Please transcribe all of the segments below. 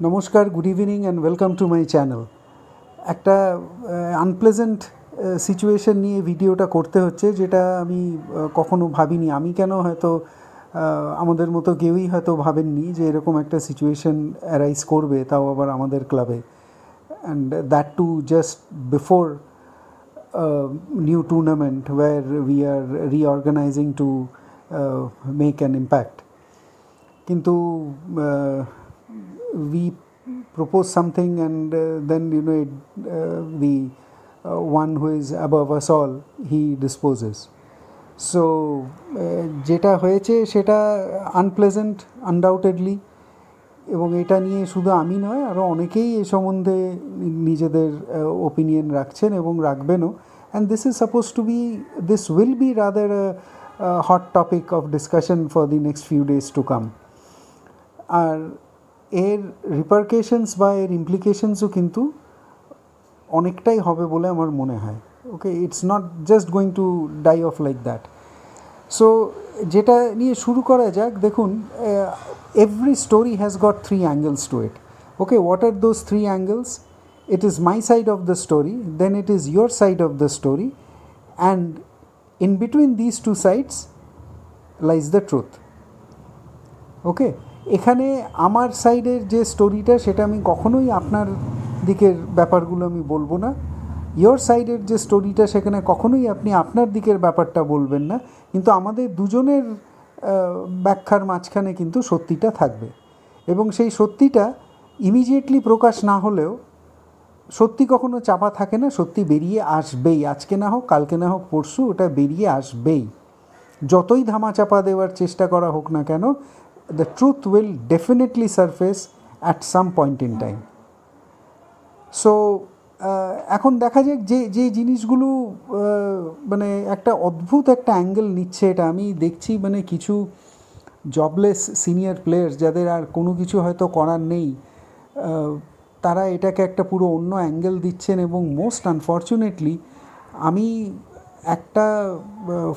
নমস্কার, good evening and welcome to my channel. একটা unpleasant situation নিয়ে ভিডিওটা করতে হচ্ছে, যেটা আমি কখনো ভাবিনি। আমি কেন, হয়তো আমাদের মতো কেউই হয়তো ভাবেননি যে এরকম একটা সিচুয়েশন অ্যারাইজ করবে, তাও আবার আমাদের ক্লাবে, and that too just before new tournament where we are reorganizing to make an impact. Kintu we propose something, and then the one who is above us all, he disposes. So যেটা হয়েছে সেটা unpleasant undoubtedly, এবং এটা নিয়ে শুধু আমি নয়, আরও অনেকেই এ সম্বন্ধে নিজেদের ওপিনিয়ন রাখছেন এবং রাখবেনও। And this will be rather hot topic of discussion for the next few days to come. আর এর রিপারকেশনস বা এর ইমপ্লিকেশনসও কিন্তু অনেকটাই হবে বলে আমার মনে হয়। Okay, it's not just going to die off like that. So যেটা নিয়ে শুরু করা যাক, দেখুন, every story has got three angles to it. Okay, what are those three angles? It is my side of the story, then it is your side of the story, and in between these two sides lies the truth. Okay, এখানে আমার সাইডের যে স্টোরিটা, সেটা আমি কখনোই আপনার দিকের ব্যাপারগুলো আমি বলবো না। ইয়োর সাইডের যে স্টোরিটা, সেখানে কখনোই আপনি আপনার দিকের ব্যাপারটা বলবেন না, কিন্তু আমাদের দুজনের ব্যাখ্যার মাঝখানে কিন্তু সত্যিটা থাকবে। এবং সেই সত্যিটা ইমিডিয়েটলি প্রকাশ না হলেও, সত্যি কখনো চাপা থাকে না, সত্যি বেরিয়ে আসবেই। আজকে না হোক, কালকে না হোক, পরশু ওটা বেরিয়ে আসবেই। যতই ধামাচাপা দেওয়ার চেষ্টা করা হোক না কেন, the truth will definitely surface at some point in time. So এখন দেখা যাক যে জিনিসগুলো মানে একটা অদ্ভুত একটা অ্যাঙ্গেল নিচ্ছে, এটা আমি দেখছি। মানে কিছু জবলেস সিনিয়র প্লেয়ার্স, যাদের আর কোনো কিছু হয়তো করার নেই, তারা এটাকে একটা পুরো অন্য অ্যাঙ্গেল দিচ্ছেন। এবং মোস্ট আনফর্চুনেটলি আমি একটা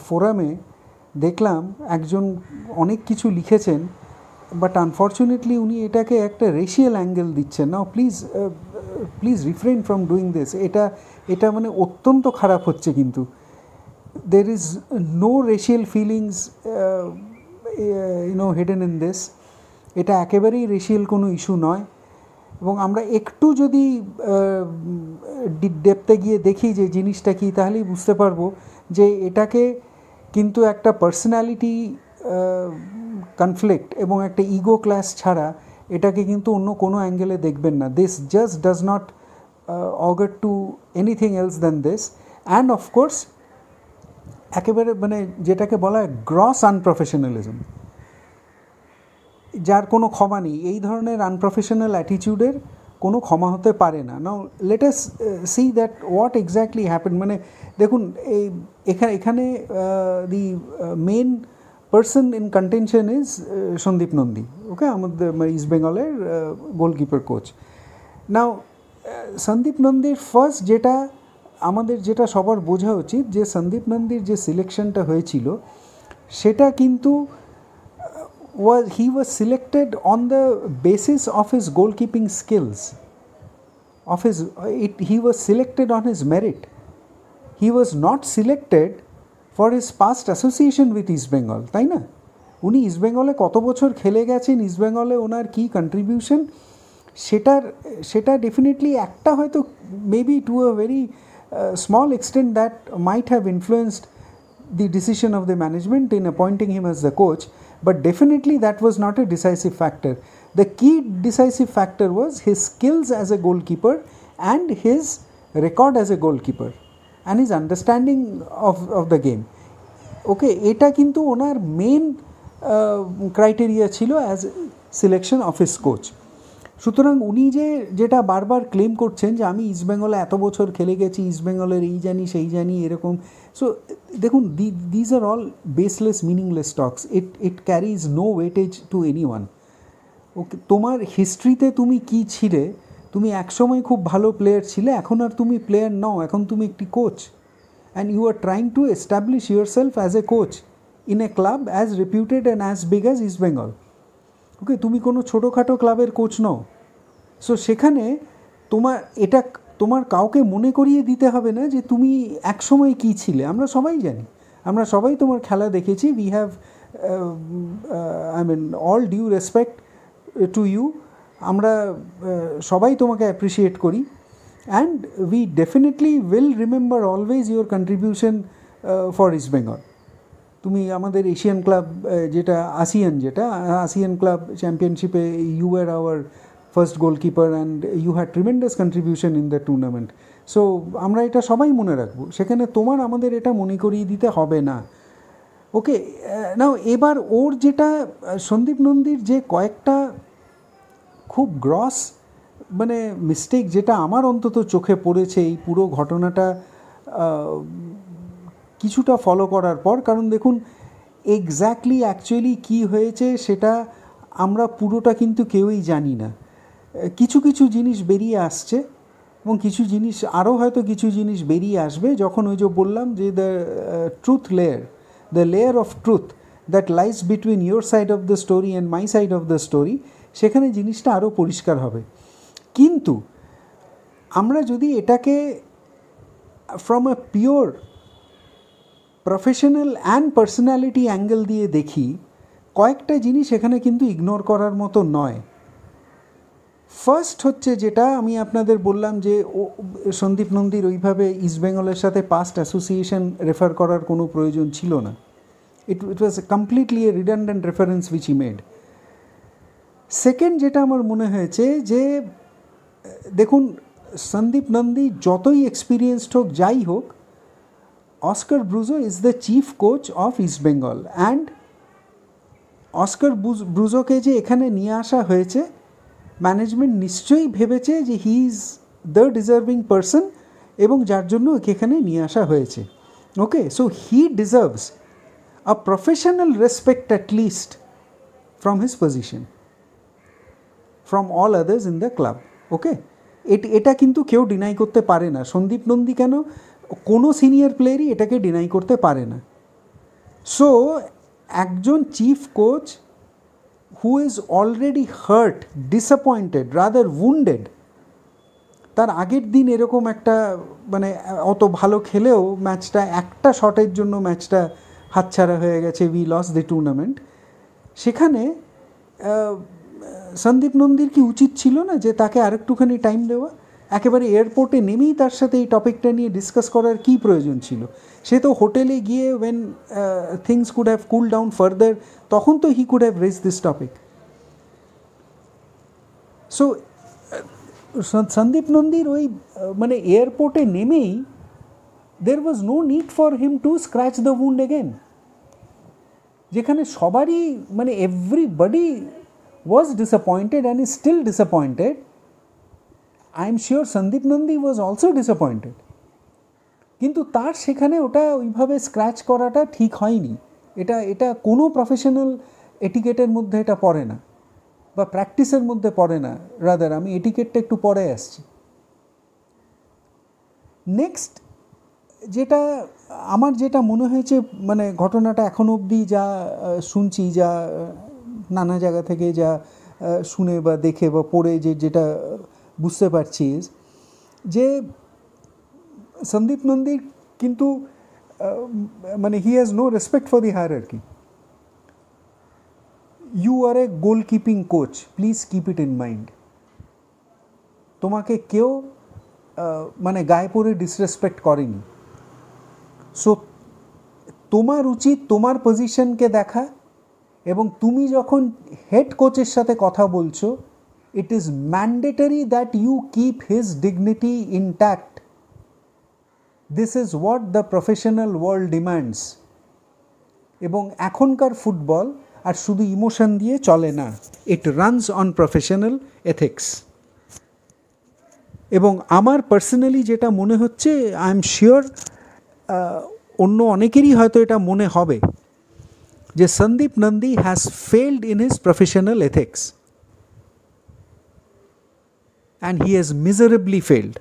ফোরামে দেখলাম একজন অনেক কিছু লিখেছেন, বাট আনফর্চুনেটলি উনি এটাকে একটা রেশিয়াল অ্যাঙ্গেল দিচ্ছেন। Now please refrain from doing this. এটা মানে অত্যন্ত খারাপ হচ্ছে। কিন্তু there is no racial feelings hidden in this. এটা একেবারেই রেশিয়াল কোনো ইস্যু নয়। এবং আমরা একটু যদি ডেপথে গিয়ে দেখি যে জিনিসটা কী, তাহলেই বুঝতে পারবো যে এটাকে কিন্তু একটা পার্সোনালিটি কনফ্লিক্ট এবং একটা ইগো ক্লাস ছাড়া এটাকে কিন্তু অন্য কোনো অ্যাঙ্গেলে দেখবেন না। This just does not augur to anything else than this. And of course একেবারে মানে যেটাকে বলা হয় গ্রস আনপ্রফেশনালিজম, যার কোনো ক্ষমা নেই। এই ধরনের আনপ্রফেশনাল অ্যাটিটিউডের কোনো ক্ষমা হতে পারে না। Now let us see that what exactly happen. মানে দেখুন, এখানে the main person in contention is Sandip Nandi. Okay, আমাদের ইস্ট বেঙ্গলের গোলকিপার কোচ। নাও সন্দীপ নন্দীর ফার্স্ট যেটা সবার বোঝা উচিত, যে সন্দীপ নন্দীর যে সিলেকশনটা হয়েছিল, সেটা কিন্তু he was selected on the basis of his goalkeeping skills, he was selected on his merit. He was not selected for his past association with East Bengal, তাই না? উনি ইস্ট বেঙ্গলে কত বছর খেলে গেছেন, ইস্ট বেঙ্গলে ওনার কী কন্ট্রিবিউশন, সেটা ডেফিনেটলি একটা হয়তো maybe to a very small extent that might have influenced the decision of the management in appointing him as the coach, but definitely that was not a decisive factor. The key decisive factor was his skills as a goalkeeper and his record as a goalkeeper and his understanding of the game. Okay, এটা কিন্তু ওনার main criteria ছিল as selection of his coach. সুতরাং উনি যেটা বারবার claim করছেন যে আমি ইস্টবেঙ্গলে এত বছর খেলে গেছি, ইস্টবেঙ্গলের এই জানি সেই জানি এরকম, সো দেখুন, these are all baseless meaningless talks. It carries no weightage to any one. Okay, তোমার হিস্ট্রিতে তুমি কী ছিলে, তুমি একসময় খুব ভালো প্লেয়ার ছিলে, এখন আর তুমি প্লেয়ার নও, এখন তুমি একটি coach, and you are trying to establish yourself as a coach in a club as reputed and as big as East Bengal. Okay, তুমি কোনো ছোটোখাটো ক্লাবের কোচ নও, সো সেখানে তোমার এটা তোমার কাউকে মনে করিয়ে দিতে হবে না যে তুমি একসময় কী ছিলে। আমরা সবাই জানি, আমরা সবাই তোমার খেলা দেখেছি। We have I mean all due respect to you. আমরা সবাই তোমাকে অ্যাপ্রিসিয়েট করি, and we definitely will remember always your contribution for East Bengal. তুমি আমাদের এশিয়ান ক্লাব যেটা আসিয়ান ক্লাব চ্যাম্পিয়নশিপে you are our first goalkeeper and you had tremendous contribution in the tournament. So আমরা এটা সবাই মনে রাখবো, সেখানে তোমার আমাদের এটা মনে করিয়ে দিতে হবে না। ওকে, নাও এবার ওর যেটা সন্দীপ নন্দীর যে কয়েকটা খুব গ্রস মানে মিস্টেক, যেটা আমার অন্তত চোখে পড়েছে এই পুরো ঘটনাটা কিছুটা ফলো করার পর। কারণ দেখুন, এক্স্যাক্টলি অ্যাকচুয়ালি কী হয়েছে সেটা আমরা পুরোটা কিন্তু কেউই জানি না। কিছু কিছু জিনিস বেরিয়ে আসছে, এবং কিছু জিনিস আরও হয়তো কিছু জিনিস বেরিয়ে আসবে যখন ওই যে বললাম যে the layer of truth that lines between your side of the story and my side of the story, সেখানে জিনিসটা আরও পরিষ্কার হবে। কিন্তু আমরা যদি এটাকে from a pure professional and personality angle দিয়ে দেখি, কয়েকটা জিনিস এখানে কিন্তু ইগনোর করার মতো নয়। ফার্স্ট হচ্ছে, যেটা আমি আপনাদের বললাম যে সন্দীপ নন্দীর ওইভাবে ইস্টবেঙ্গলের সাথে পাস্ট অ্যাসোসিয়েশন রেফার করার কোনো প্রয়োজন ছিল না। It was completely a redundant reference which he made. Second যেটা আমার মনে হয়েছে যে দেখুন, সন্দীপ নন্দী যতই এক্সপিরিয়েন্সড হোক, যাই হোক, Oscar Bruzon is the chief coach of East Bengal, and Oscar ব্রুজোকে যে এখানে নিয়ে আসা হয়েছে, ম্যানেজমেন্ট নিশ্চয়ই ভেবেছে যে he is the deserving person, এবং যার জন্য ওকে এখানে নিয়ে আসা হয়েছে। Okay, so he deserves a professional respect at least from his position, from all others in the club. Okay, এটা কিন্তু কেউ ডিনাই করতে পারে না। সন্দীপ নন্দী কেন, কোনো সিনিয়র প্লেয়ারই এটাকে ডিনাই করতে পারে না। সো একজন chief coach who is already hurt, disappointed, rather wounded, তার আগের দিন এরকম একটা মানে অত ভালো খেলেও ম্যাচটা একটা শটের জন্য ম্যাচটা হাতছাড়া হয়ে গেছে, উই লস দ্য টুর্নামেন্ট। সেখানে সন্দীপ নন্দীর কি উচিত ছিল না যে তাকে আরেকটুখানি টাইম দেওয়া? একেবারে এয়ারপোর্টে নেমেই তার সাথে এই টপিকটা নিয়ে ডিসকাস করার কী প্রয়োজন ছিল? সে তো হোটেলে গিয়ে when things could have cool down further, তখন তো he could have raise this topic. So Sandip নন্দীর ওই মানে এয়ারপোর্টে নেমেই there was no need for him to scratch the wound again, যেখানে সবারই মানে everybody was disappointed and is still disappointed. I am sure Sandip Nandi was also disappointed, কিন্তু তার সেখানে ওটা ওইভাবে স্ক্র্যাচ করাটা ঠিক হয়নি। এটা কোনো প্রফেশনাল এটিকেটের মধ্যে এটা পড়ে না, বা প্র্যাকটিসের মধ্যে পড়ে না। রাদার আমি এটিকেটটা একটু পরে আসছি। নেক্সট যেটা আমার যেটা মনে হয়েছে, মানে ঘটনাটা এখনও অবধি যা শুনছি, যা নানা জায়গা থেকে যা শুনে বা দেখে বা পড়ে যেটা বুঝতে পারছি, যে সন্দীপ নন্দীর কিন্তু মানে he has no respect for the hierarchy. You are a গোলকিপিং coach, please keep it in mind. তোমাকে কেউ মানে গায়ে পড়ে ডিসরেসপেক্ট করেনি। সো তোমার উচিত তোমার পজিশনকে দেখা, এবং তুমি যখন হেড কোচের সাথে কথা বলছো, it is mandatory that you keep his dignity intact. This is what the professional world demands. এবং এখনকার ফুটবল আর শুধু ইমোশন দিয়ে চলে না, it runs on professional ethics. এবং আমার পার্সোনালি যেটা মনে হচ্ছে, আই এম শিওর অন্য অনেকেরই হয়তো এটা মনে হবে, যে Sandip Nandi has failed in his professional ethics, and he has miserably failed.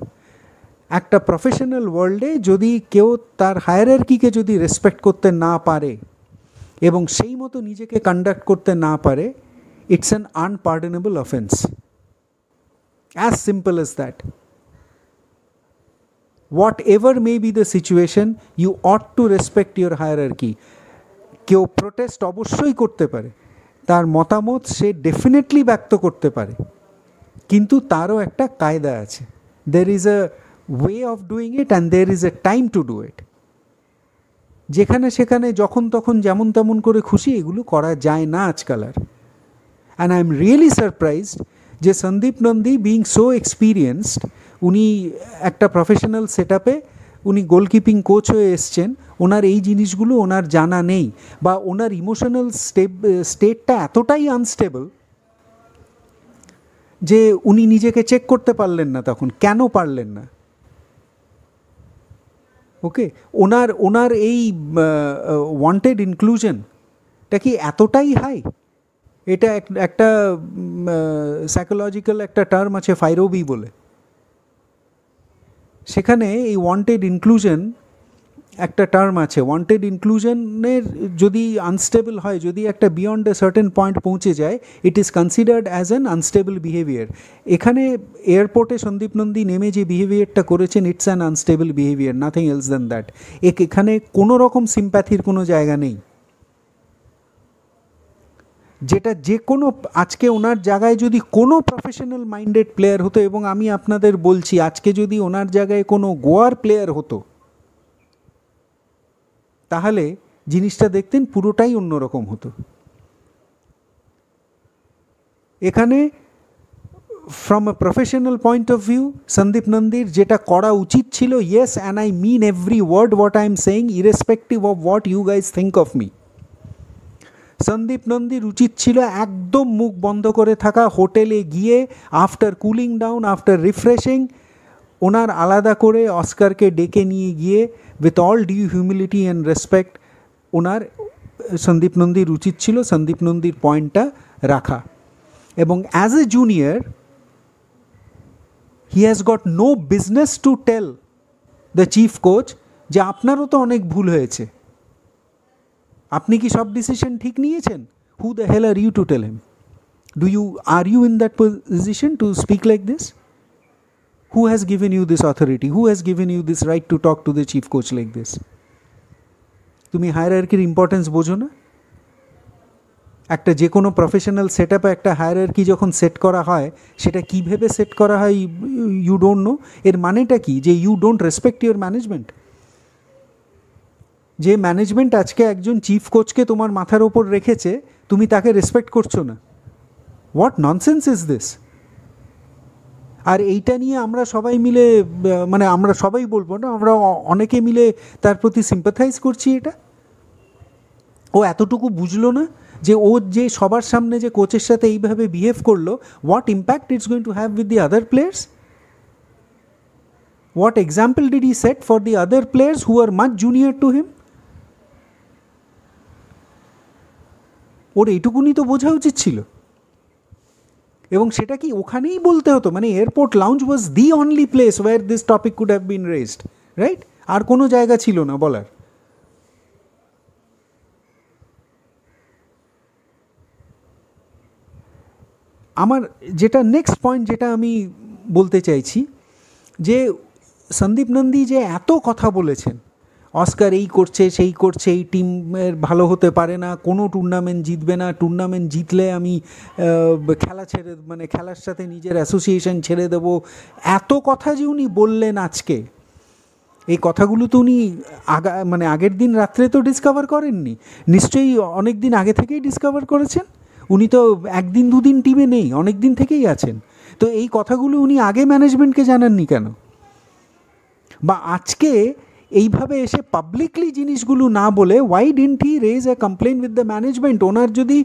একটা প্রফেশনাল ওয়ার্ল্ডে যদি কেউ তার হায়ারার্কিকে যদি রেসপেক্ট করতে না পারে এবং সেই মতো নিজেকে কন্ডাক্ট করতে না পারে, it's an unpardonable offence. As simple as that. Whatever may be the situation, you ought to respect your hierarchy. কেউ প্রোটেস্ট অবশ্যই করতে পারে, তার মতামত সে ডেফিনেটলি ব্যক্ত করতে পারে, কিন্তু তারও একটা কায়দা আছে। there is a way of doing it and there is a time to do it. যেখানে সেখানে যখন তখন যেমন তেমন করে খুশি এগুলো করা যায় না আজকাল আর। and I am really surprised যে Sandip Nandi being so experienced, উনি একটা প্রফেশনাল সেট আপে উনি গোলকিপিং কোচ হয়ে এসছেন, ওনার এই জিনিসগুলো ওনার জানা নেই, বা ওনার ইমোশনাল স্টেটটা এতটাই আনস্টেবল যে উনি নিজেকে চেক করতে পারলেন না। তখন কেন পারলেন না? ওকে, ওনার এই ওয়ান্টেড ইনক্লুশনটা কি এতটাই হাই? এটা একটা সাইকোলজিক্যাল একটা টার্ম আছে ফাইরোবি বলে, সেখানে এই ওয়ান্টেড ইনক্লুশন একটা টার্ম আছে। ওয়ান্টেড ইনক্লুশনের যদি আনস্টেবল হয়, যদি একটা বিয়ন্ড এ সার্টেন পয়েন্ট পৌঁছে যায়, it is considered as an unstable behaviour. এখানে এয়ারপোর্টে সন্দীপ নন্দী নেমে যে বিহেভিয়ারটা করেছেন, it's an unstable behaviour, nothing else than that. এখানে কোনো রকম সিম্প্যাথির কোনো জায়গা নেই। যেটা যে কোনো আজকে ওনার জায়গায় যদি কোনো প্রফেশনাল মাইন্ডেড প্লেয়ার হতো, এবং আমি আপনাদের বলছি আজকে যদি ওনার জায়গায় কোনো গোয়ার প্লেয়ার হতো, তাহলে জিনিসটা দেখতেন পুরোটাই অন্যরকম হতো। এখানে from a professional point of view Sandip নন্দীর যেটা করা উচিত ছিল, yes, and I mean every word what I am saying, irrespective of what you guys think of me, Sandip নন্দীর উচিত ছিল একদম মুখ বন্ধ করে থাকা, হোটেলে গিয়ে after cooling down, after refreshing, ওনার আলাদা করে অস্কারকে ডেকে নিয়ে গিয়ে with all due humility and respect Sandip নন্দীর উচিত ছিল সন্দীপ নন্দীর পয়েন্টটা রাখা। এবং as a junior he has got no business to tell the chief coach যে আপনারও তো অনেক ভুল হয়েছে, আপনি কি সব ডিসিশন ঠিক নিয়েছেন? Who the hell are you to tell him? Are you in that position to speak like this? Who has given you this authority? Who has given you this right to talk to the chief coach like this? তুমি হায়ারার্কির importance বোঝো না? একটা যে কোনো professional set আপে একটা hierarchy যখন set করা হয়, সেটা কী ভেবে সেট করা হয় ইউ ডোন্ট নো। এর মানেটা কি? যে you don't respect your management. যে ম্যানেজমেন্ট আজকে একজন চিফ কোচকে তোমার মাথার ওপর রেখেছে, তুমি তাকে রেসপেক্ট করছো না। What nonsense is this? আর এইটা নিয়ে আমরা সবাই মিলে, মানে আমরা সবাই বলবো না, আমরা অনেকে মিলে তার প্রতি সিম্প্যাথাইজ করছি। এটা ও এতটুকু বুঝলো না যে ও যে সবার সামনে যে কোচের সাথে এইভাবে বিহেভ করলো, what impact it's going to have with the other players? What example did he set for the other players who are much junior to him? ওর এইটুকুনি তো বোঝা উচিত ছিল। এবং সেটা কি ওখানেই বলতে হতো? মানে airport lounge was the only place where this topic could have been raised, right? আর কোনো জায়গা ছিল না বলার। আমার যেটা নেক্সট পয়েন্ট যেটা আমি বলতে চাইছি, যে সন্দীপ নন্দী যে এত কথা বলেছেন, অস্কার এই করছে সেই করছে, এই টিমের ভালো হতে পারে না, কোনো টুর্নামেন্ট জিতবে না, টুর্নামেন্ট জিতলে আমি খেলা ছেড়ে, মানে খেলার সাথে নিজের অ্যাসোসিয়েশন ছেড়ে দেবো, এত কথা যে উনি বললেন আজকে, এই কথাগুলো তো উনি মানে আগের দিন রাত্রে তো ডিসকভার করেননি, নিশ্চয়ই অনেক দিন আগে থেকেই ডিসকভার করেছেন। উনি তো একদিন দুদিন টিমে নেই, অনেক দিন থেকেই আছেন। তো এই কথাগুলো উনি আগে ম্যানেজমেন্টকে জানাননি কেন? বা আজকে এইভাবে এসে পাবলিকলি জিনিসগুলো না বলে why didn't he raise a complain with the management? ওনার যদি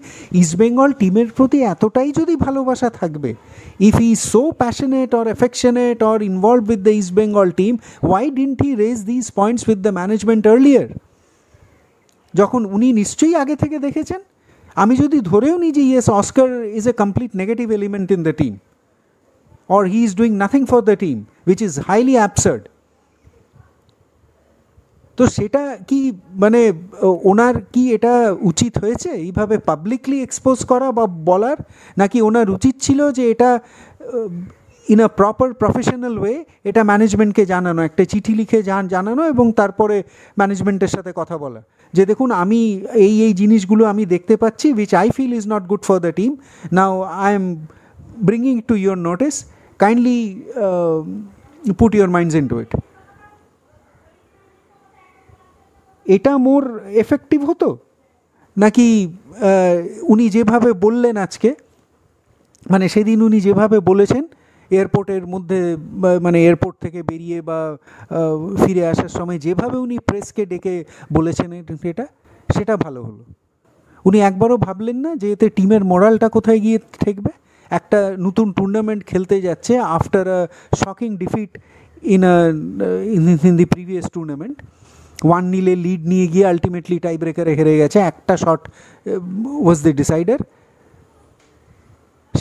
ইস্টবেঙ্গল টিমের প্রতি এতটাই যদি ভালোবাসা থাকবে, if he is so passionate or affectionate or involve with the East Bengal team, why didn't he raise this points with the management earlier? যখন উনি নিশ্চয়ই আগে থেকে দেখেছেন। আমি যদি ধরেও নিই যে yes, Oscar is a complete negative element in the team, or he is doing nothing for the team, which is highly absurd. তো সেটা কি মানে ওনার কি এটা উচিত হয়েছে এইভাবে পাবলিকলি এক্সপোজ করা বা বলার? নাকি ওনার উচিত ছিল যে এটা in a proper professional way এটা ম্যানেজমেন্টকে জানানো, একটা চিঠি লিখে জানানো এবং তারপরে ম্যানেজমেন্টের সাথে কথা বলা যে দেখুন আমি এই জিনিসগুলো আমি দেখতে পাচ্ছি which I feel is not good for the team, now I am bringing it to your notice, kindly put your minds into it. এটা মোর এফেক্টিভ হতো নাকি উনি যেভাবে বললেন আজকে, মানে সেদিন উনি যেভাবে বলেছেন এয়ারপোর্টের মধ্যে, মানে এয়ারপোর্ট থেকে বেরিয়ে বা ফিরে আসার সময় যেভাবে উনি প্রেসকে ডেকে বলেছেন এটা, সেটা ভালো হলো। উনি একবারও ভাবলেন না যে এতে টিমের মোরালটা কোথায় গিয়ে ঠেকবে। একটা নতুন টুর্নামেন্ট খেলতে যাচ্ছে after a shocking defeat in the previous tournament, 1-0 lead নিয়ে গিয়ে আলটিমেটলি টাই ব্রেকারে হেরে গেছে, একটা শট ওয়াজ দ্য ডিসাইডার।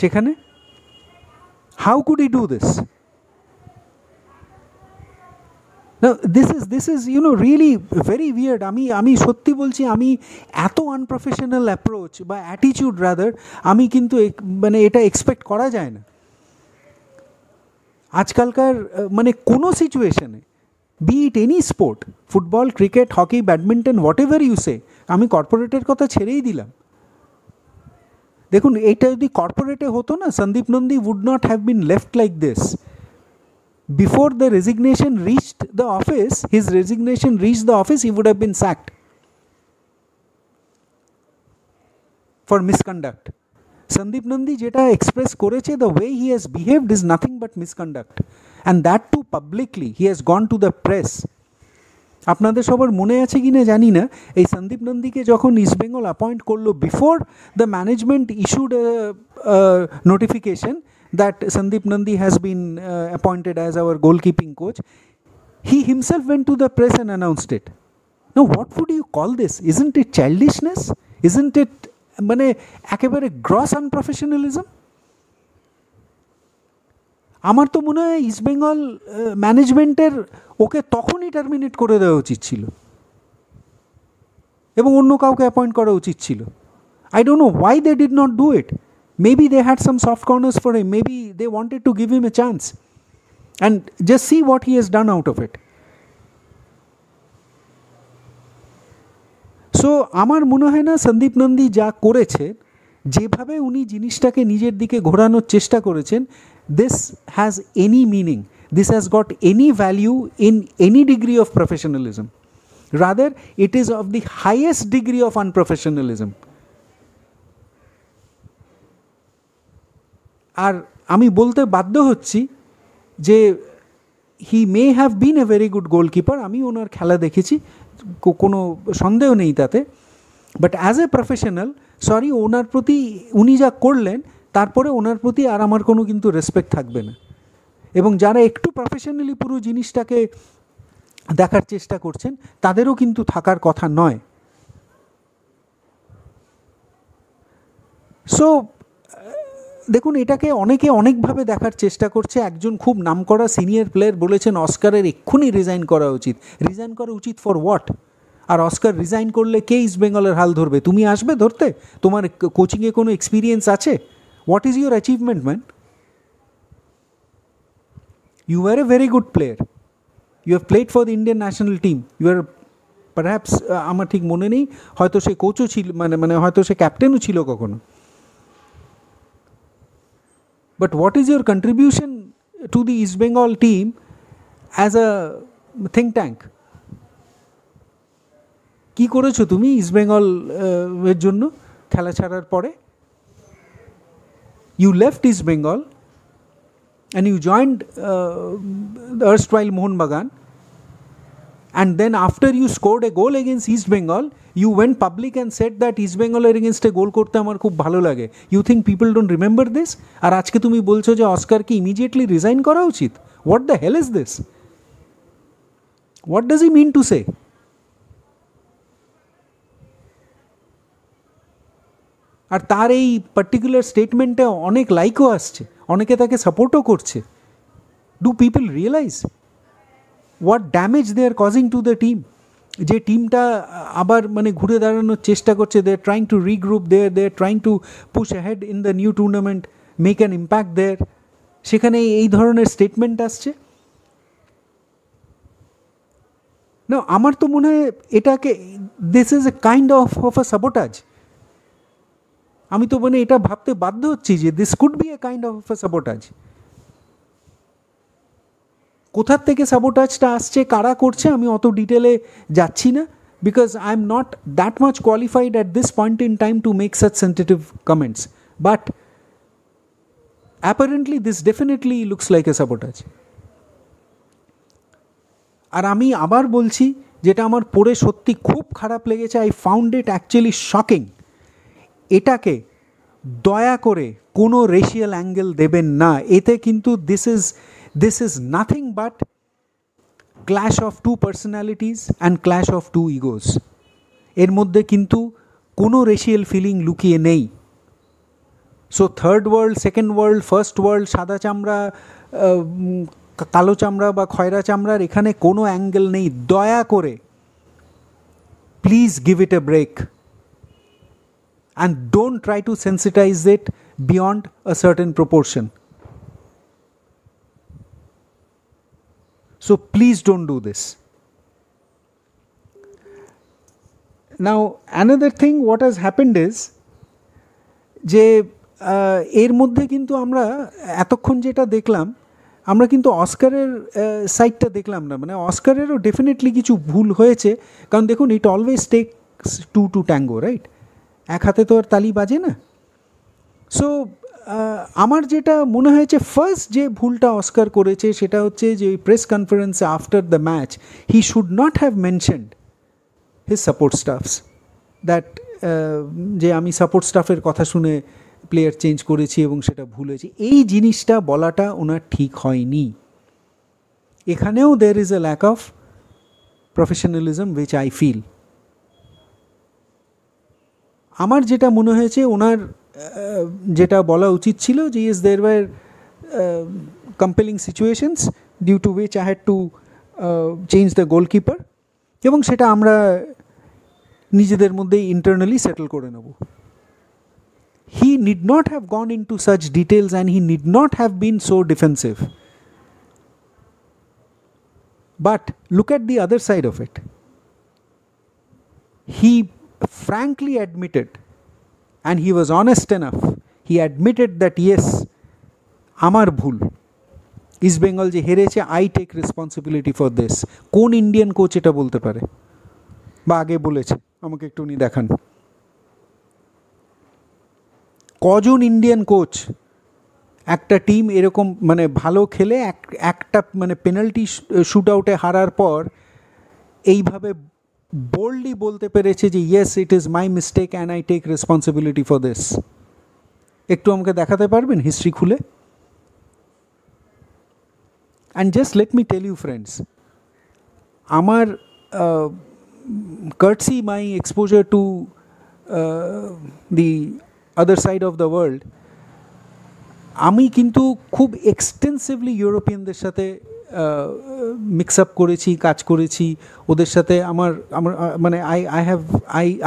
সেখানে how could he do this? Now this is you know really very weird. আমি সত্যি বলছি, আমি এত আনপ্রফেশনাল অ্যাপ্রোচ বা অ্যাটিটিউড রাদার আমি কিন্তু মানে এটা এক্সপেক্ট করা যায় না আজকালকার মানে কোনো সিচুয়েশনে, be it any sport, football, cricket, hockey, badminton, whatever you say. আমি কর্পোরেটের কথা ছেড়েই দিলাম। দেখুন এইটা যদি কর্পোরেটে হতো না, Sandip Nandi would not have been left like this. Before the resignation reached the office, his resignation reach the office, he would have been sacked for misconduct. Sandip Nandi যেটা এক্সপ্রেস করেছে, the way he has behaved is nothing but misconduct, and that too publicly. He has gone to the press. আপনাদের সবার মনে আছে কি না জানি না, এই সন্দীপ নন্দীকে যখন ইস্টবেঙ্গল অ্যাপয়েন্ট করলো, before the management issued notification that Sandip Nandi has been appointed as our গোলকিপিং coach, he himself went to the press and announced it. No, what would you call this? Isn't it childishness? Isn't it মানে একেবারে gross আনপ্রফেশনালিজম? আমার তো মনে হয় ইস্টবেঙ্গল ম্যানেজমেন্টের ওকে তখনই terminate করে দেওয়া উচিত ছিল এবং অন্য কাউকে অ্যাপয়েন্ট করা উচিত ছিল। I don't know why they did not do it. Maybe they had some soft corners for him, maybe they wanted to give him a chance and just see what he has done out of it. So আমার মনে হয় না সন্দীপ নন্দী যা করেছে, যেভাবে উনি জিনিসটাকে নিজের দিকে ঘোরানোর চেষ্টা করেছেন, this has any meaning, this has got any value in any degree of professionalism. Rather, it is of the highest degree of unprofessionalism. আর আমি বলতে বাধ্য হচ্ছি যে he may have been a very good goalkeeper, আমি ওনার খেলা দেখেছি, কোনো সন্দেহ নেই তাতে, but as a professional, sorry, ওনার প্রতি উনি যা করলেন তারপরে ওনার প্রতি আর আমার কোনো কিন্তু রেসপেক্ট থাকবে না। এবং যারা একটু প্রফেশনালি পুরো জিনিসটাকে দেখার চেষ্টা করছেন তাদেরও কিন্তু থাকার কথা নয়। সো দেখুন, এটাকে অনেকে অনেকভাবে দেখার চেষ্টা করছে। একজন খুব নামকরা সিনিয়র প্লেয়ার বলেছেন অস্কারের এক্ষুনি রিজাইন করা উচিত। রিজাইন করা উচিত ফর হোয়াট? আর অস্কার রিজাইন করলে কে ইস্ট বেঙ্গলের হাল ধরবে? তুমি আসবে ধরতে? তোমার কোচিংয়ে কোনো এক্সপিরিয়েন্স আছে? What is your achievement, man? You were a very good player. You have played for the Indian national team. You are perhaps আমার ঠিক মনে নেই, হয়তো সে কোচও ছিল, মানে হয়তো সে ক্যাপ্টেনও ছিল কখনো। But what is your contribution to the East Bengal team as a think tank? কি করেছো তুমি ইস্ট বেঙ্গল এর জন্য খেলা ছাড়ার পরে? You left East Bengal and you joined the erstwhile Mohun Bagan, and then after you scored a goal against East Bengal, you went public and said that East Bengal against a goal korte amar khub bhalo lage. You think people don't remember this? Ar ajke tumi bolcho je Oscar ki immediately resign kora uchit. What the hell is this? What does he mean to say? আর তার এই particular স্টেটমেন্টে অনেক লাইকও আসছে, অনেকে তাকে সাপোর্টও করছে। Do people realise what damage they are causing to the team? যে টিমটা আবার মানে ঘুরে দাঁড়ানোর চেষ্টা করছে, they are trying to regroup, they are trying to push ahead in the new tournament, make an impact there, সেখানে এই ধরনের স্টেটমেন্ট আসছে। না, আমার তো মনে হয় এটাকে this is a kind of a sabotage. আমি তো মানে এটা ভাবতে বাধ্য হচ্ছি যে this could B a kind of a sabotage. কোথার থেকে সাবোটাজটা আসছে, কারা করছে, আমি অত ডিটেলে যাচ্ছি না, because I am not that much qualified at this point in time to make such sensitive comments, but apparently this definitely looks like a sabotage. আর আমি আবার বলছি, যেটা আমার পড়ে সত্যি খুব খারাপ লেগেছে, I found it actually shocking, এটাকে দয়া করে কোনো রেশিয়াল অ্যাঙ্গেল দেবেন না। এতে কিন্তু this is nothing but clash of two personalities and clash of two egos. এর মধ্যে কিন্তু কোনো রেশিয়াল ফিলিং লুকিয়ে নেই। So third world, second world, first world, সাদা চামড়া, কালো চামড়া বা খয়রা চামড়ার এখানে কোনো অ্যাঙ্গেল নেই। দয়া করে please give it a break and don't try to sensitize it beyond a certain proportion. So please don't do this. Now another thing what has happened is যে এর মধ্যে কিন্তু আমরা এতক্ষণ যেটা দেখলাম, আমরা কিন্তু অস্কারের সাইডটা দেখলাম না। মানে অস্কারেরও ডেফিনেটলি কিছু ভুল হয়েছে, কারণ দেখুন it always takes two to tango, right? এক হাতে তো আর তালি বাজে না। সো আমার যেটা মনে হয়েছে ফার্স্ট যে ভুলটা অস্কার করেছে সেটা হচ্ছে যে ওই প্রেস কনফারেন্সে after the match he should not have mentioned his support stuffs, that যে আমি সাপোর্ট স্টাফের কথা শুনে প্লেয়ার চেঞ্জ করেছি এবং সেটা ভুল হয়েছে। এই জিনিসটা বলাটা ওনার ঠিক হয়নি। এখানেও there is a lack of professionalism which I feel. আমার যেটা মনে হয়েছে ওনার যেটা বলা উচিত ছিল যে is there were compelling situations due to which I had to change the goalkeeper, এবং সেটা আমরা নিজেদের মধ্যেই ইন্টারনালি সেটেল করে নেব। He need not have gone into such details and he need not have been so defensive. But look at the other side of it. He frankly admitted, and he was honest enough, he admitted that yes, amar bhul, East Bengal je hereche, I take responsibility for this. কোন Indian coach এটা বলতে পারে বা আগে বলেছে? আমাকে একটু উনি দেখান। কজন ইন্ডিয়ান কোচ একটা টিম এরকম মানে ভালো খেলে একটা মানে পেনাল্টি শুট আউটে হারার পর এইভাবে boldly বলতে পেরেছে যে yes it is my mistake and I take responsibility for this? একটু আমাকে দেখাতে পারবেন হিস্ট্রি খুলে? and just let me tell you friends, আমার courtesy my exposure to the other side of the world, আমি কিন্তু খুব এক্সটেন্সিভলি ইউরোপিয়ানদের সাথে মিক্স আপ করেছি, কাজ করেছি ওদের সাথে। আমার মানে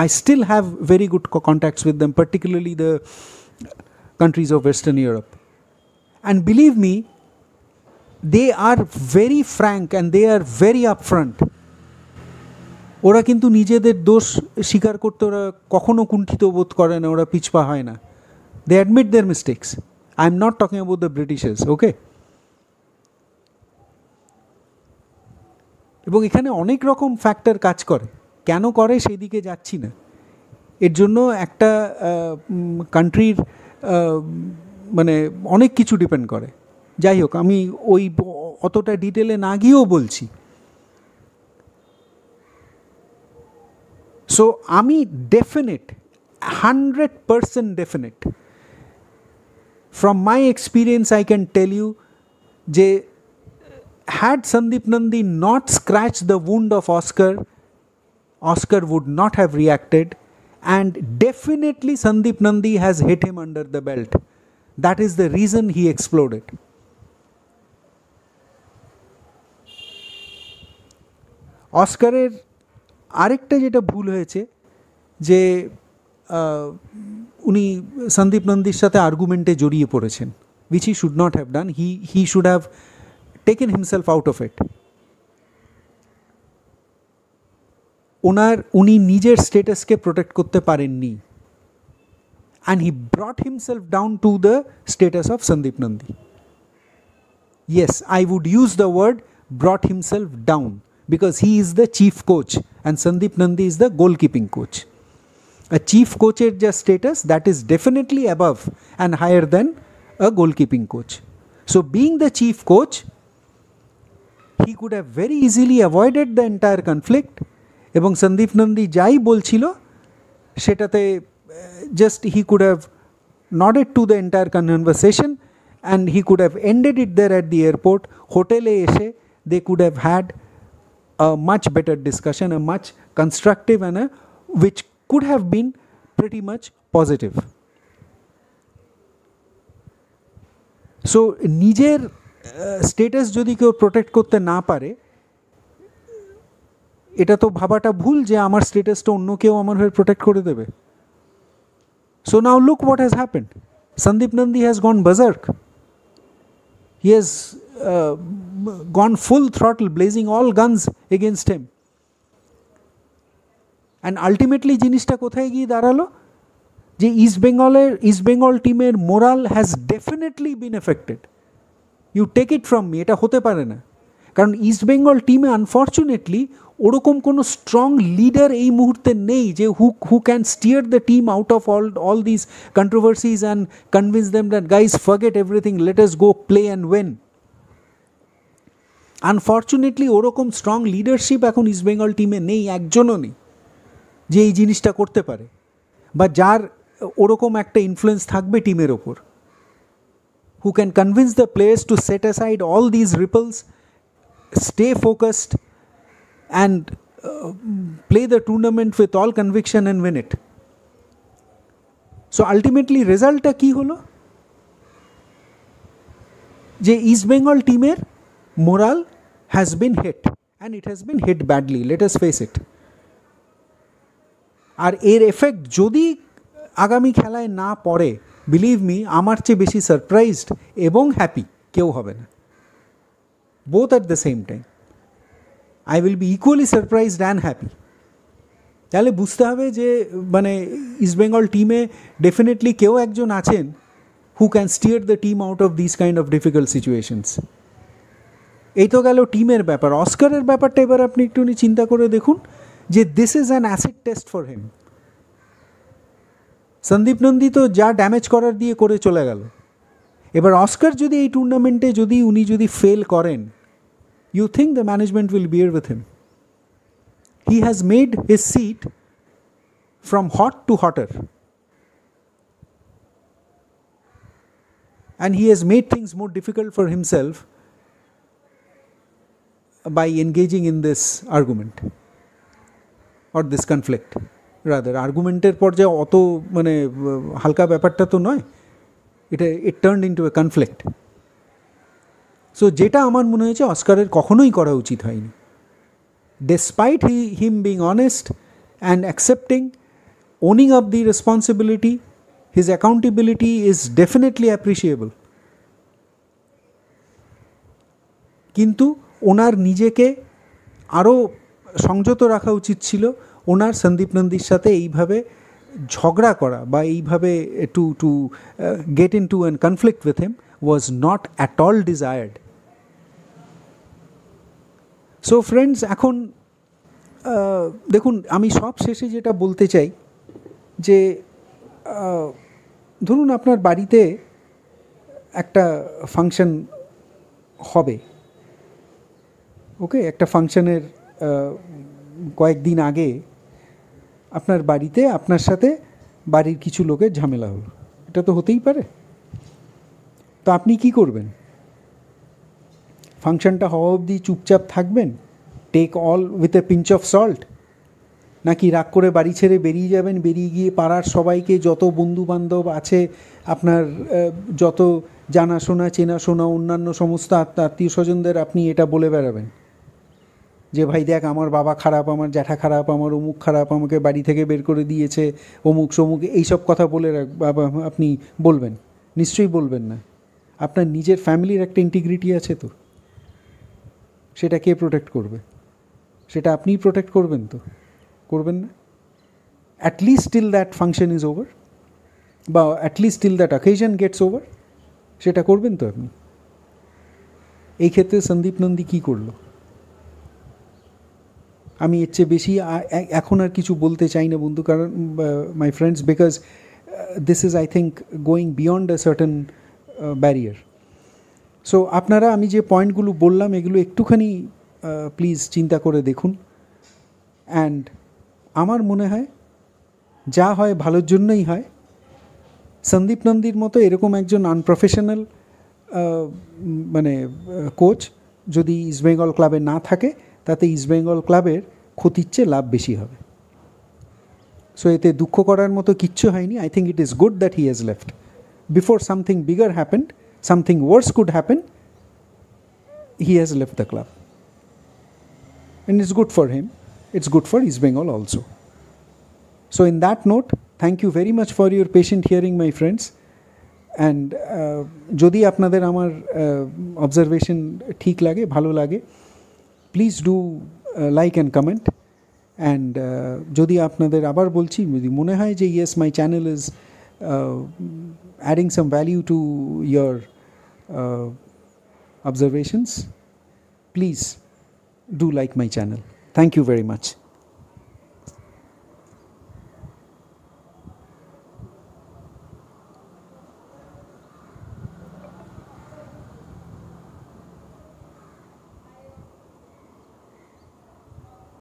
I still have very good contacts with them, particularly the countries of Western Europe, and believe me, they are very frank and they are very upfront. ওরা কিন্তু নিজেদের দোষ স্বীকার করতে ওরা কখনো কুণ্ঠিত বোধ করে না, ওরা পিছপা হয় না। They admit their mistakes. I am not talking about the Britishers, okay? এবং এখানে অনেক রকম ফ্যাক্টর কাজ করে, কেন করে সেই দিকে যাচ্ছি না। এর জন্য একটা কান্ট্রির মানে অনেক কিছু ডিপেন্ড করে। যাই হোক, আমি ওই অতটা ডিটেলে না গিয়েও বলছি। সো আমি definite 100% definite from my experience I can tell you যে had Sandeep Nandi not scratched the wound of Oscar would not have reacted, and definitely Sandeep Nandi has hit him under the belt. That is the reason he exploded. অস্কারের আরেকটা যেটা ভুল হয়েছে যে উনি সন্দীপ নন্দীর সাথে আর্গুমেন্টে জড়িয়ে পড়েছেন। which he should not have done. He should have taken himself out of it. উনি নিজের স্টেটাসকে প্রোটেক্ট করতে পারেননি, and he brought himself down to the status of Sandeep Nandi. Yes, I would use the word brought himself down, because he is the chief coach and Sandeep Nandi is the goalkeeping coach. A chief coach's just status, that is definitely above and higher than a goalkeeping coach. So being the chief coach, he could have very easily avoided the entire conflict, এবং সন্দীপ নন্দী যাই বলছিল সেটাতে just he could have nodded to the entire conversation and he could have ended it there at the airport. হোটেলে এসে they could have had a much better discussion, a much constructive and which could have been pretty much positive. So নিজের status যদি কেউ protect করতে না পারে, এটা তো ভাবাটা ভুল যে আমার স্টেটাসটা অন্য কেউ আমার হয়ে প্রোটেক্ট করে দেবে। So now look what has happened. Sandeep Nandi has gone berserk. He has gone full throttle, blazing all guns against him. And ultimately জিনিসটা কোথায় গিয়ে দাঁড়ালো, যে ইস্ট বেঙ্গল টিমের morale has definitely been affected. You take it from me, এটা হতে পারে না, কারণ ইস্ট বেঙ্গল টিমে আনফর্চুনেটলি ওরকম কোনো স্ট্রং লিডার এই মুহূর্তে নেই যে who can steer the team out of all this controversies and convince them that guys forget everything, let us go play and win. Unfortunately ওরকম স্ট্রং লিডারশিপ এখন ইস্ট বেঙ্গল টিমে নেই, একজনও নেই যে এই জিনিসটা করতে পারে বা যার ওরকম একটা ইনফ্লুয়েন্স থাকবে টিমের ওপর, who can convince the players to set aside all these ripples, stay focused and play the tournament with all conviction and win it. So ultimately রেজাল্টটা কি হলো, যে ইস্ট বেঙ্গল টিমের moral has been hit and it has been hit badly, let us face it. আর এর effect যদি আগামী খেলায় না পড়ে, বিলিভ মি, আমার চেয়ে বেশি সারপ্রাইজড এবং হ্যাপি কেউ হবে না, both at the same time. I will be equally surprised and happy. তাহলে বুঝতে হবে যে মানে ইস্টবেঙ্গল টিমে ডেফিনেটলি কেউ একজন আছেন হু can steer the team out of this kind of difficult situations. এই তো গেল টিমের ব্যাপার। অস্কারের ব্যাপারটা এবার আপনি একটুখানি চিন্তা করে দেখুন যে this is an acid test for him. Sandip Nandy তো যা ড্যামেজ করার দিয়ে করে চলে গেল, এবার অস্কার যদি এই টুর্নামেন্টে উনি যদি ফেল করেন, you think the management will bear with him? He has made his seat from hot to hotter and he has made things more difficult for himself by engaging in this argument or this conflict. Rather আর্গুমেন্টের পর্যায়ে অত মানে হালকা ব্যাপারটা তো নয়, it turned into a conflict. So যেটা আমার মনে হয়েছে অস্কারের কখনোই করা উচিত হয়নি। Despite him being honest and accepting, owning up the responsibility, his accountability is definitely appreciable. কিন্তু ওনার নিজেকে আরও সংযত রাখা উচিত ছিল। ওনার সন্দীপ নন্দীর সাথে এইভাবে ঝগড়া করা বা এইভাবে to get into an conflict with him was not at all desired. So friends, এখন দেখুন, আমি সব শেষে যেটা বলতে চাই যে ধরুন আপনার বাড়িতে একটা ফাংশন হবে, ওকে, একটা ফাংশনের কয়েকদিন আগে আপনার বাড়িতে আপনার সাথে বাড়ির কিছু লোকের ঝামেলা হলো, এটা তো হতেই পারে। তো আপনি কি করবেন? ফাংশনটা হওয়া অবধি চুপচাপ থাকবেন, take all with a pinch of salt, নাকি রাগ করে বাড়ি ছেড়ে বেরিয়ে যাবেন, বেরিয়ে গিয়ে পাড়ার সবাইকে, যত বন্ধুবান্ধব আছে আপনার, যত জানাশোনা চেনাশোনা অন্যান্য সমস্ত আত্মীয় স্বজনদের আপনি এটা বলে বেড়াবেন যে ভাই দেখ আমার বাবা খারাপ, আমার জ্যাঠা খারাপ, আমার অমুক খারাপ, আমাকে বাড়ি থেকে বের করে দিয়েছে, অমুক সমুক, এইসব কথা বলে আপনি বলবেন? নিশ্চয়ই বলবেন না। আপনার নিজের ফ্যামিলির একটা ইন্টিগ্রিটি আছে তো, সেটা কে প্রোটেক্ট করবে? সেটা আপনিই প্রোটেক্ট করবেন তো? করবেন না? At least till that function is over, বা at least till that occasion gets over, সেটা করবেন তো আপনি? এই ক্ষেত্রে সন্দীপ নন্দী কী করলো? আমি এর চেয়ে বেশি এখন আর কিছু বলতে চাই না বন্ধু, কারণ my friends, because this is, I think, going beyond a certain barrier. So আপনারা আমি যে পয়েন্টগুলো বললাম এগুলো একটুখানি প্লিজ চিন্তা করে দেখুন। অ্যান্ড আমার মনে হয় যা হয় ভালোর জন্যই হয়। সন্দীপ নন্দীর মতো এরকম একজন আনপ্রফেশনাল মানে কোচ যদি ইস্টবেঙ্গল ক্লাবে না থাকে, তাতে ইস্টবেঙ্গল ক্লাবের ক্ষতির চেয়ে লাভ বেশি হবে। সো এতে দুঃখ করার মতো কিচ্ছু হয়নি। I think it is good that he has left before something bigger happened, something worse could happen. He has left the club, and it's good for him, it's good for East Bengal also. So in that note, thank you very much for your patient hearing, my friends. And যদি আপনাদের আমার observation ঠিক লাগে, ভালো লাগে, please do like and comment. And যদি আপনাদের আবার বলছি, যদি মনে হয় যে yes my channel is adding some value to your observations, please do like my channel. Thank you very much.